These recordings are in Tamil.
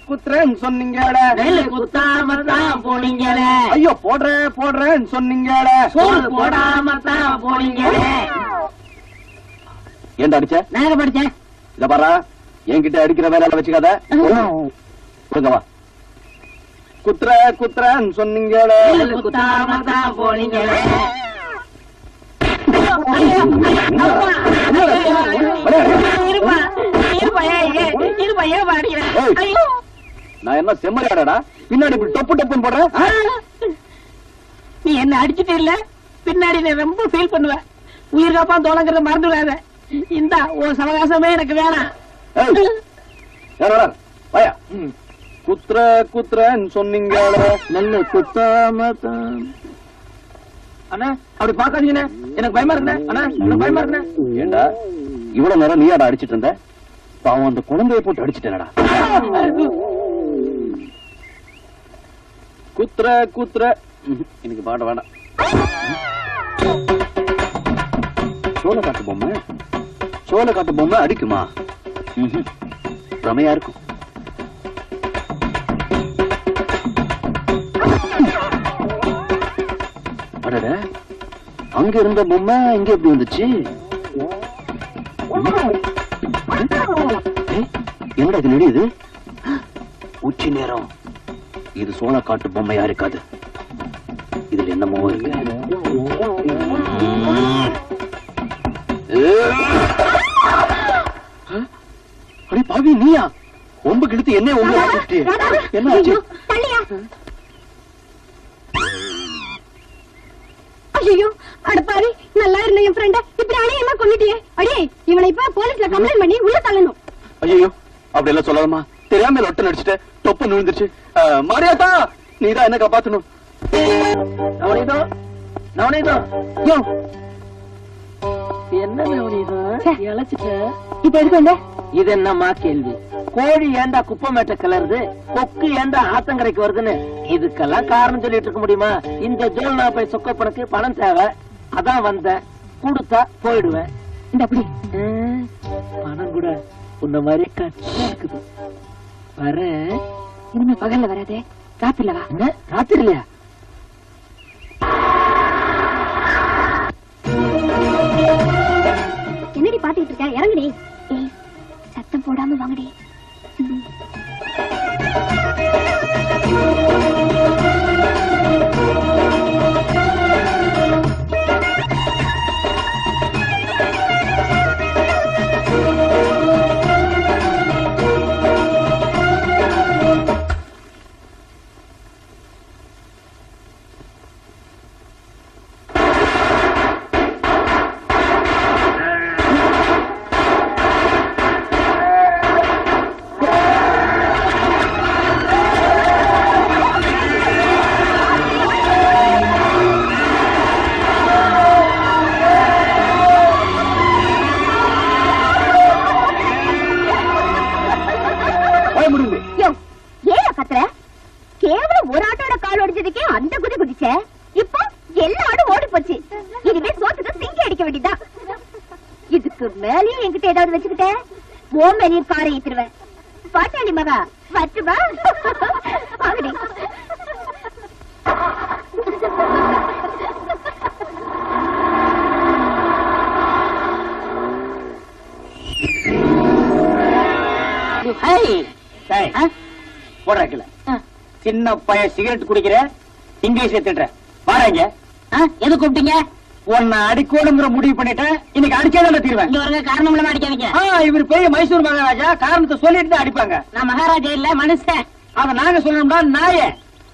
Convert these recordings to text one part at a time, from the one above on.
குத்துறேன்னு சொன்னீங்க, குத்தாம தான் போனீங்க. ஐயோ போடுறேன்னு சொன்னீங்க, போடாம தான் போனீங்க. ஏன்டா அடிச்ச? நாங்க படிச்சேன். இத பாரா, என்கிட்ட அடிக்கிற வேலை வச்சுக்காத. கொடுங்கவா. குத்துறேன்னு சொன்னீங்க, குத்தாம தான் போனீங்க. நான் என்ன செம்மறியாடா பின்னாடி இப்படி டொப்பு டப்புன்னு போடுறேன்? நீ என்ன அடிச்சுட்டு இல்ல, பின்னாடி நான் ரொம்ப ஃபீல் பண்ணுவேன். உயிர் காப்பா தோழங்கிறத மறந்துடாத. இந்த ஒரு சவகாசமே எனக்கு வேணாம். குத்துறேன்னு சொன்னீங்க, நல்ல குத்தாம தான். அண்ணா அப்படி பாக்காதீங்கண்ணே, எனக்கு பயமா இருந்தேன். அண்ணா எனக்கு பயமா இருந்தேன். ஏண்டா இவ்வளவு நேரம் நீயாடா அடிச்சிட்டு இருந்த? பாவம் அந்த குழந்தைய போட்டு அடிச்சிட்டேனடா. குத்துற எனக்கு பாட வேண்டாம். சோள காட்டு பொம்மை அடிக்குமா? ரமையா இருக்கும். அடட, அங்க இருந்த பொம்மை இங்க எப்படி வந்துச்சு? என்னடா இது நெடியுது? உச்சி நேரம். இது சோள காட்டு பொம்மையா இருக்காது. இதுல என்னமோ இருக்கு. அடி பாவி, நீயா? ஒம்பு கிழித்து என்ன என்ன ஆச்சு? ஐயோ அடப்பாரி, நல்லா இருந்த என் ஃப்ரெண்ட இப்படி அநியாயமா கொன்னுட்டியே. அடே, இவனை இப்ப போலீஸ்ல கம்ப்ளைண்ட் பண்ணி உள்ள தள்ளணும். ஐயோ அப்படி எல்லாம் சொல்லாதமா. தெரியாம ஒட்ட நடிச்சுட்டு தொப்பு நுழுந்துருச்சு. மாரியாத்தா, நீதான் என்ன காப்பாத்தணும். என்ன இழைச்சிட்ட? இப்ப எதுக்கு? இது என்னம்மா கேள்வி? கோழி ஏண்டா குப்பமேட்ட கிளறுது, கொக்கு ஏண்டா ஆத்தங்கரைக்கு வருதுன்னு இதுக்கெல்லாம் காரணம் சொல்லிட்டு இருக்க முடியுமா? இந்த ஜோல்னா போய் சொக்கப்பனுக்கு பணம் தேவை, அதான் வந்தேன். கொடுத்தா போயிடுவேன். இந்த அப்படி பணம் கூட உன்ன மாதிரி கட்சியா இருக்குது. வர இனிமே பகல்ல வராதே, ராத்திரில வா. என்ன ராத்திரிலையா? என்னடி பாத்துக்கிட்டு இருக்க? இறங்குடி. சத்தம் போடாம வாங்கடி. ஒரு ஆட்டோட கால் ஒடிச்சதுக்கே அந்த குதி குதிச்ச. இப்போ எல்லா ஆடும் ஓடி போச்சு. இனிமே சோத்துக்கு சிங்கி அடிக்க வேண்டியதான். இதுக்கு மேலேயும் என்கிட்ட ஏதாவது வச்சுக்கிட்டேன், ஓ மேலேயும் காரை ஏத்திருவேன். பாட்டாளி மகா வச்சுமா? வாங்கடி. போடுறல சின்ன பையன் சிகரெட் குடிக்கிற, இங்கிலீஷ் திட்டுற. பாருங்க, எது கூப்பிட்டீங்க? உன்னை அடிக்கணுங்கிற முடிவு பண்ணிட்டேன். இன்னைக்கு அடிச்சதான தீர்வேன். காரணம் இல்லாம அடிக்காதீங்க. இவர் பெரிய மைசூர் மகாராஜா, காரணத்தை சொல்லிட்டு தான் அடிப்பாங்க. நான் மகாராஜா இல்ல, மனுஷன். அத நாங்க சொல்லணும்னா நாய.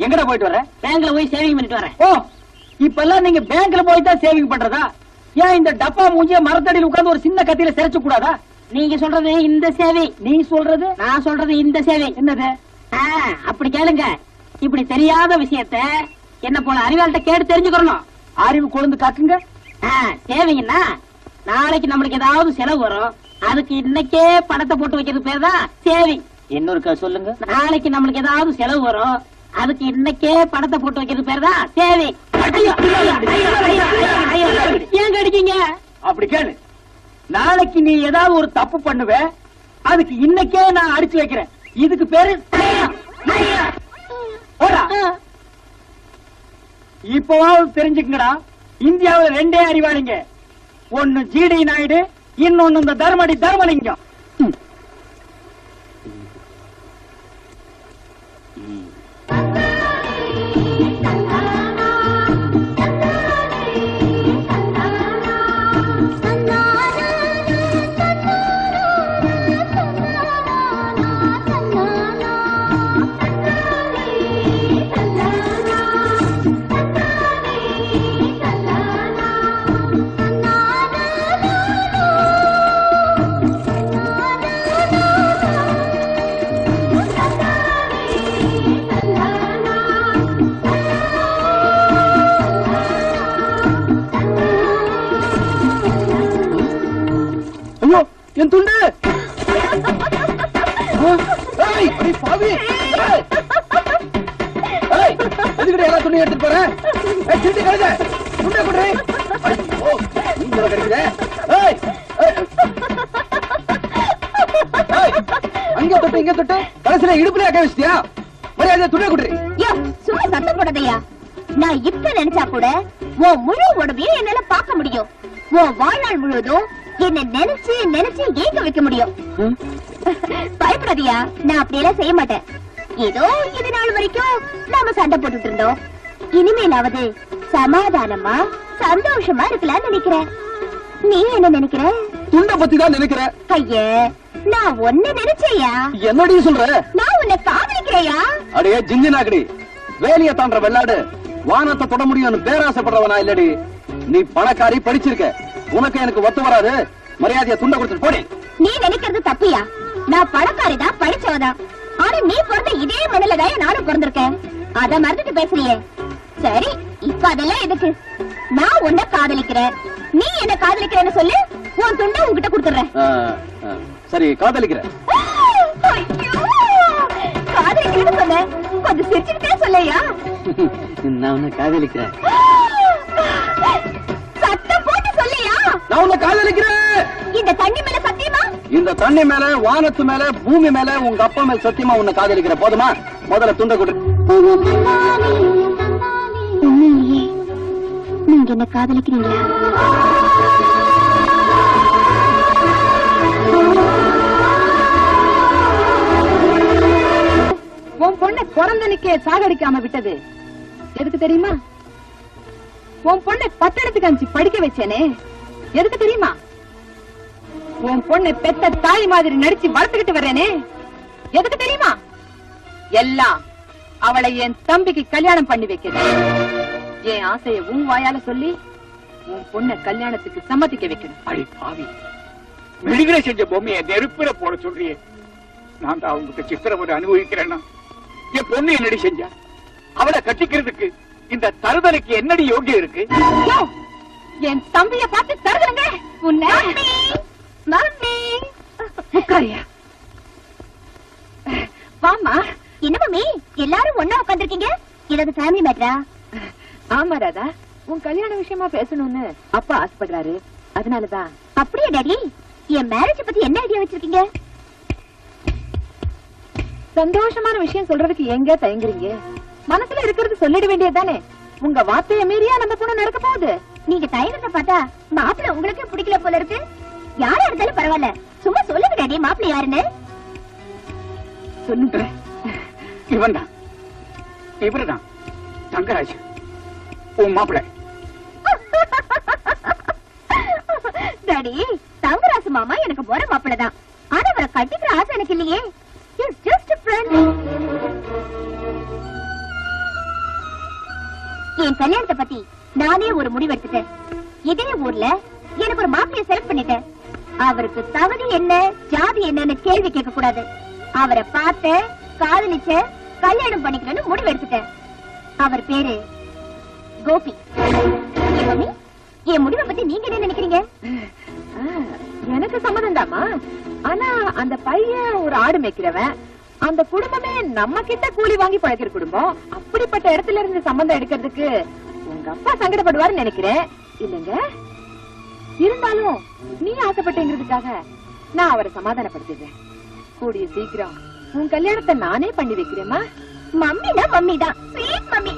எங்கட போயிட்டு வர? பேங்க்ல போய் சேவிங் பண்ணிட்டு வரேன். ஓ, இப்ப எல்லாம் நீங்க பேங்க்ல போய் தான் சேவிங் பண்றதா? ஏன் இந்த டப்பா மூஞ்சிய மரத்தடியில் உட்கார்ந்து ஒரு சின்ன கத்தியில சிரைச்சு கூடாதா? நீங்க சொல்றது இந்த சேவை, நீ சொல்றது நான் சொல்றது இந்த சேவை. என்னது? அப்படி கேளுங்க. இப்படி தெரியாத விஷயத்த என்ன போல அறிவாள்கிட்ட கேட்டு தெரிஞ்சுக்கணும். அறிவு கொழுந்து காக்குங்க. சேவைங்கன்னா நாளைக்கு நம்மளுக்கு ஏதாவது செலவு வரும், அதுக்கு இன்னைக்கே பணத்தை போட்டு வைக்கிறது பேர் தான் சேவை. இன்னொரு சொல்லுங்க. நாளைக்கு நம்மளுக்கு ஏதாவது செலவு வரும், அதுக்கு இன்னைக்கே பணத்தை போட்டு வைக்கிறது பேர் தான் சேவை. ஏன் கடிக்கீங்க? அப்படி கேளு. நாளைக்கு நீ ஏதாவது ஒரு தப்பு பண்ணுவ, அதுக்கு இன்னைக்கே நான் அடிச்சு வைக்கிறேன். இதுக்கு பேரு இப்பவாவது தெரிஞ்சுக்கங்கடா, இந்தியாவுல 2 அறிவாளிங்க. ஒன்னு ஜிடி நாயுடு, இன்னொன்னு இந்த தர்மடி தர்மலிங்கம். என் துண்டு எல்லா துணி எடுத்துட்டு போறேன். அங்க தொட்டு இங்க தொட்டு கடைசியில இடுப்புல அக்க வச்சிட்டியா? மரியாதை துணியை குடுறி. சும்மா சத்தம் போடாதயா. நான் இப்ப நினைச்சா கூட உன் முழு உடம்பையும் என்னால பார்க்க முடியும். உன் வாழ்நாள் முழுவதும் என்ன நினைச்சு நினைச்சு ஏங்க வைக்க முடியும். பயப்படாதியா, நான் அப்படியெல்லாம் செய்ய மாட்டேன். ஏதோ இது நாள் வரைக்கும் நாம சண்டை போட்டுட்டு இருந்தோம். இனிமேலாவது சமாதானமா சந்தோஷமா இருக்கலாம்னு நினைக்கிறேன். நீ என்ன நினைக்கிற? துண்டை பத்தி தான் நினைக்கிறேன். ஐயே, நான் ஒன்ன நினைச்சேயா. என்னடி சொல்ற? நான் உன்னை காதலிக்கிறேயா. அடே ஜிஞ்சினாக்கடி, வேலைய தாண்ட வெள்ளாடு வானத்தை தொட முடியும்னு பேராசைப்படுறவனா இல்லடி. நீ பணக்காரி, படிச்சிருக்க, உனக்கு எனக்கு ஒத்து வராது. மரியாதையா துண்டை கொடுத்துட்டு போடி. நீ நினைக்கிறது தப்பியா? நான் பணக்காரிதான், படிச்சவதான். ஆனா நீ பிறந்த இதே மண்ணிலதான் நானும் பிறந்திருக்கேன். அத மறந்துட்டு பேசுறியே. சரி, இப்ப அதெல்லாம் எதுக்கு? நான் உன்னை காதலிக்கிறேன், நீ என்ன காதலிக்கிறேன்னு சொல்லு. உன் துண்டை உன்கிட்ட கொடுத்துறேன். சரி, காதலிக்கிறேன். காதலிக்கிறேன்னு சொன்ன, கொஞ்சம் சிரிச்சுக்கிட்டே சொல்லையா? நான் உன்னை காதலிக்கிறேன். சத்தம் போட்டு சொல்லியா? நான் உன்னை காதலிக்கிறேன். இந்த தண்ணி மேல சத்தியமா? இந்த தண்ணி மேல, வானத்து மேல, பூமி மேல, உங்க அப்பா மேல சத்தியமா உன்னை காதலிக்கிற. போதுமா? முதல்ல துண்டை கொடு. உண்மையிலேயே நீங்க என்ன காதலிக்கிறீங்களா? உன் பொண்ணை பிறந்தனுக்கே சாகடிக்காம விட்டது எதுக்கு தெரியுமா? உன் பொண்ணை பட்டணத்துக்கு அனுப்பிச்சு படிக்க வச்சேனே, எதுக்கு தெரியுமா? உன் பொண்ணை பெத்த தாய் மாதிரி நடிச்சு வளர்த்துக்கிட்டு வர்றேனே, எதுக்கு தெரியுமா? எல்லாம் அவளை என் தம்பிக்கு கல்யாணம் பண்ணி வைக்கிறேன். என் ஆசைய உன் வாயால சொல்லி உன் பொண்ணை கல்யாணத்துக்கு சம்மதிக்க வைக்கணும். அடி பாவி, மெழுகிற செஞ்ச பொம்மையை நெருப்புல போட சொல்றியே. நான் தான் அவங்களுக்கு சித்திரவதை அனுபவிக்கிறேன்னா என் பொண்ணு என்னடி செஞ்சா? அவளை கட்டிக்கிறதுக்கு இந்த தருதலைக்கு என்னடி யோகியம் இருக்கு? என் தம்பிய பார்த்து தருதலுங்க உன்னை. மம்மி, உட்காரியா? வாமா. என்ன மம்மி, எல்லாரும் ஒண்ணா உட்கார்ந்திருக்கீங்க? ஏதாவது ஃபேமிலி மேட்டரா? ஆமா ராதா, உன் கல்யாண விஷயமா பேசணும்னு அப்பா ஆசைப்படுறாரு, அதனாலதான். அப்படியே டாடி, என் மேரேஜ் பத்தி என்ன ஐடியா வச்சிருக்கீங்க? சந்தோஷமான விஷயம் சொல்றதுக்கு எங்க தயங்குறீங்க? மனசுல இருக்கிறது சொல்லிட வேண்டியதுதானே. உங்க வார்த்தைய மீறியா நம்ம பொண்ணு நடக்க போகுது. நீங்க தயங்கத்தை பார்த்தா மாப்பிள்ள உங்களுக்கு பிடிக்கல போல இருக்கு. யாரா இருந்தாலும் பரவாயில்ல, சும்மா சொல்லுங்க டாடி, மாப்பிள்ள யாருன்னு. சொல்லுங்க. இவன் தான், இவருதான் தங்கராஜ், உன் மாப்பிள்ள. டாடி, தங்கராசு மாமா எனக்கு போற மாப்பிள்ள தான். ஆனா அவரை கட்டிக்கிற ஆசை எனக்கு இல்லையே. He's just a friend. என் கல்யாணத்தை பத்தி நானே ஒரு முடிவு எடுத்துட்டேன். இதே ஊர்ல எனக்கு ஒரு மாப்பிளைய செலக்ட் பண்ணிட்டேன். அவருக்கு தகுதி என்ன, ஜாதி என்னன்னு கேள்வி கேட்க கூடாது. அவரை பார்த்த, காதலிச்ச, கல்யாணம் பண்ணிக்கணும்னு முடிவு எடுத்துட்டேன். அவர் பேரு கோபி. மம்மி, என் முடிவை பத்தி நீங்க என்ன நினைக்கிறீங்க? எனக்கு சம்மதம் தாமா. ஆனா அந்த பையன் ஒரு ஆடு மேய்க்கிறவன். அந்த குடும்பமே நம்ம கிட்ட கூலி வாங்கி பழக்கிற குடும்பம். அப்படிப்பட்ட இடத்துல இருந்து சம்பந்தம் எடுக்கிறதுக்கு உங்க அப்பா சங்கடப்படுவாருன்னு நினைக்கிறேன். இல்லங்க? இருந்தாலும் நீ ஆசைப்பட்டேங்கிறதுக்காக நான் அவரை சமாதானப்படுத்திடுறேன். கூடிய சீக்கிரம் உன் கல்யாணத்தை நானே பண்ணி வைக்கிறேம்மா. மம்மினா மம்மி தான், ஸ்வீட் மம்மி.